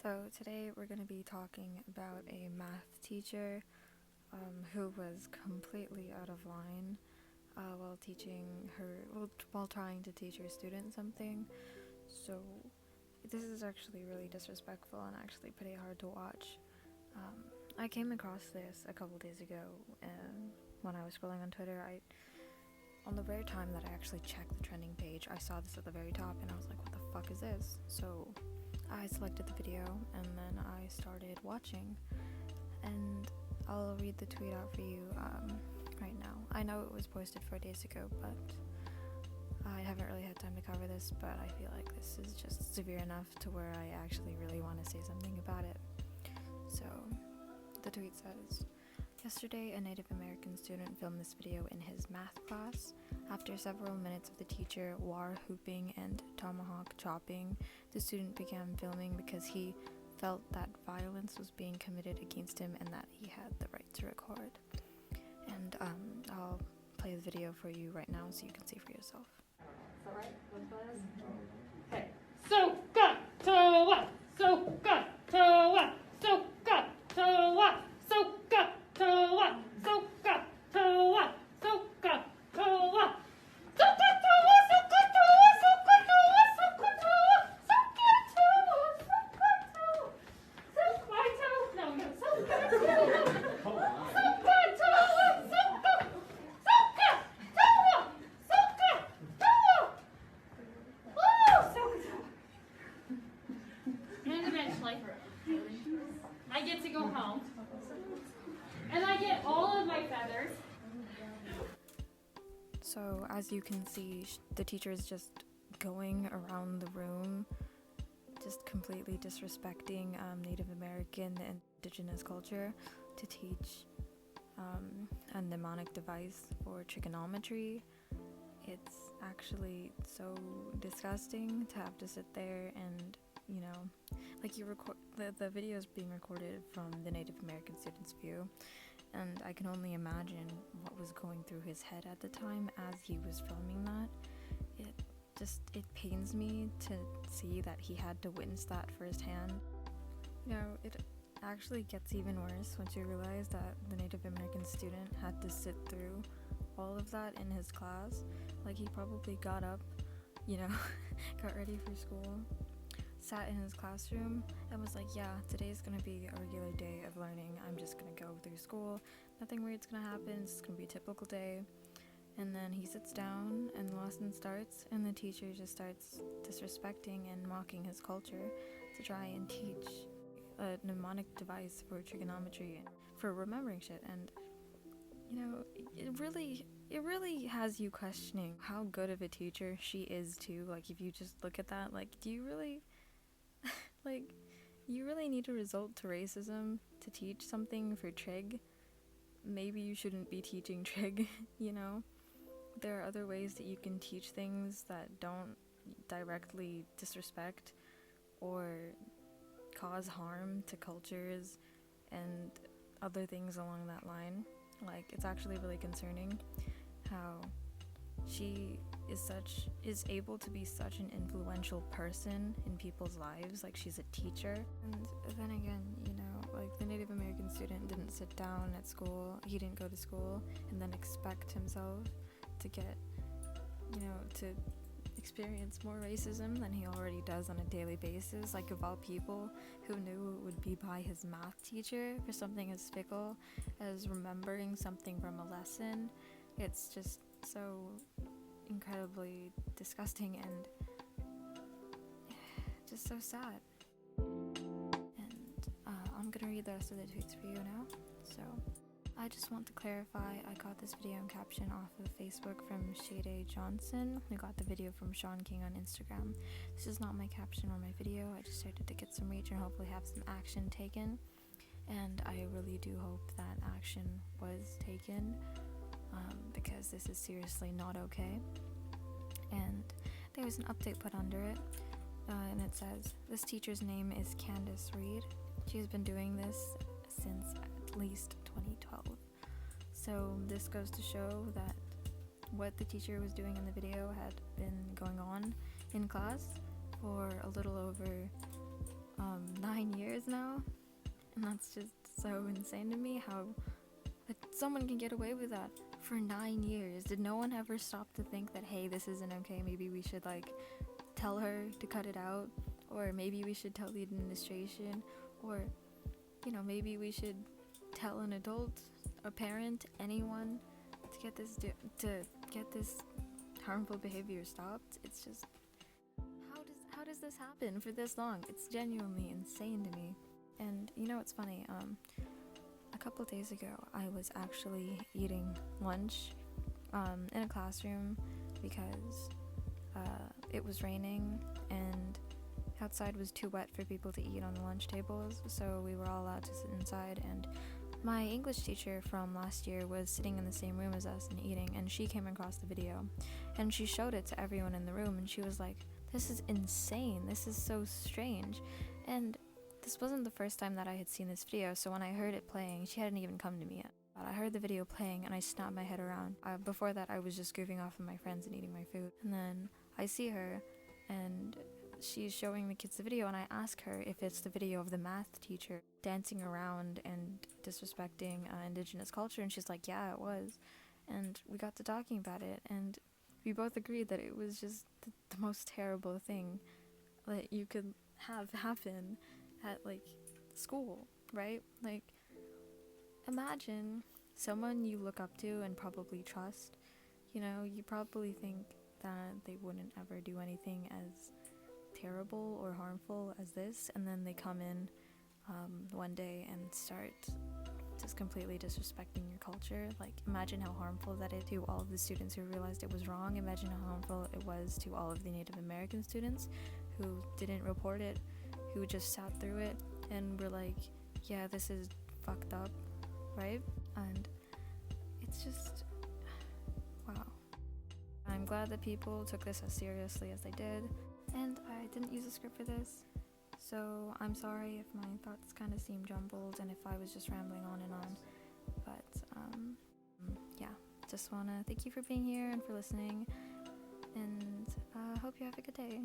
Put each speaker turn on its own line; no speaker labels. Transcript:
So today we're going to be talking about a math teacher who was completely out of line while trying to teach her student something. So this is actually really disrespectful and actually pretty hard to watch. I came across this a couple days ago when I was scrolling on Twitter. On the rare time that I actually checked the trending page, I saw this at the very top and I was like, what the fuck is this? So I selected the video and then I started watching, and I'll read the tweet out for you right now. I know it was posted 4 days ago, but I haven't really had time to cover this, but I feel like this is just severe enough to where I actually really want to say something about it. So the tweet says, yesterday, a Native American student filmed this video in his math class. After several minutes of the teacher war whooping and tomahawk chopping, the student began filming because he felt that violence was being committed against him and that he had the right to record. And I'll play the video for you right now so you can see for yourself.
Is that right? What's this? Okay. So got to what? So got to what? So got to what? So got to what? So got to what? So got to what? So got to what? So got to what? So got to what? So got to what? So got to what? So got to what? So my toe? No, so got to what? So got to what? So got to what? So got to what? Oh, so good. And eventually, I get to go home. And I get all of my feathers.
So as you can see, the teacher is just going around the room, just completely disrespecting Native American and indigenous culture to teach a mnemonic device for trigonometry. It's actually so disgusting to have to sit there and, like the video is being recorded from the Native American student's view, and I can only imagine what was going through his head at the time as he was filming that. It pains me to see that he had to witness that firsthand. It actually gets even worse once you realize that the Native American student had to sit through all of that in his class. Like, he probably got up, got ready for school, sat in his classroom, and was like, yeah, today's gonna be a regular day of learning. I'm just gonna go through school. Nothing weird's gonna happen. It's gonna be a typical day. And then he sits down and the lesson starts, and the teacher just starts disrespecting and mocking his culture to try and teach a mnemonic device for trigonometry, for remembering shit. And it really has you questioning how good of a teacher she is too. Like, if you just look at that, like, do you really you really need to resort to racism to teach something for trig? Maybe you shouldn't be teaching trig. There are other ways that you can teach things that don't directly disrespect or cause harm to cultures and other things along that line. Like, it's actually really concerning how she is able to be such an influential person in people's lives. Like, she's a teacher. And then again, like, the Native American student didn't sit down at school, he didn't go to school and then expect himself to get, to experience more racism than he already does on a daily basis. Like, of all people, who knew it would be by his math teacher for something as fickle as remembering something from a lesson. It's just so incredibly disgusting and just so sad. And I'm gonna read the rest of the tweets for you now. So, I just want to clarify, I got this video and caption off of Facebook from Shade Johnson, who got the video from Sean King on Instagram. This is not my caption or my video. I just started to get some reach and hopefully have some action taken. And I really do hope that action was taken, because this is seriously not okay. And there was an update put under it, and it says, this teacher's name is Candace Reed. She's been doing this since at least 2012. So this goes to show that what the teacher was doing in the video had been going on in class for a little over 9 years now, and that's just so insane to me how someone can get away with that for 9 years. Did no one ever stop to think that, hey, this isn't okay, maybe we should like tell her to cut it out, or maybe we should tell the administration, or maybe we should tell an adult, a parent, anyone, to get this harmful behavior stopped? It's just, how does this happen for this long? It's genuinely insane to me. And it's funny, a couple days ago I was actually eating lunch in a classroom because it was raining and outside was too wet for people to eat on the lunch tables, so we were all allowed to sit inside. And my English teacher from last year was sitting in the same room as us and eating, and she came across the video and she showed it to everyone in the room, and she was like, this is insane, this is so strange. And this wasn't the first time that I had seen this video, so when I heard it playing, she hadn't even come to me yet. But I heard the video playing and I snapped my head around. Before that, I was just goofing off with my friends and eating my food. And then I see her and she's showing the kids the video, and I ask her if it's the video of the math teacher dancing around and disrespecting indigenous culture, and she's like, yeah, it was. And we got to talking about it, and we both agreed that it was just the most terrible thing that you could have happen at like school, right? Like, imagine someone you look up to and probably trust, you probably think that they wouldn't ever do anything as terrible or harmful as this, and then they come in one day and start just completely disrespecting your culture. Like, imagine how harmful that is to all of the students who realized it was wrong. Imagine how harmful it was to all of the Native American students who didn't report it, who just sat through it and were like, yeah, this is fucked up, right? And it's just, wow. I'm glad that people took this as seriously as they did, and I didn't use a script for this, so I'm sorry if my thoughts kind of seem jumbled and if I was just rambling on and on, but yeah, just want to thank you for being here and for listening, and hope you have a good day.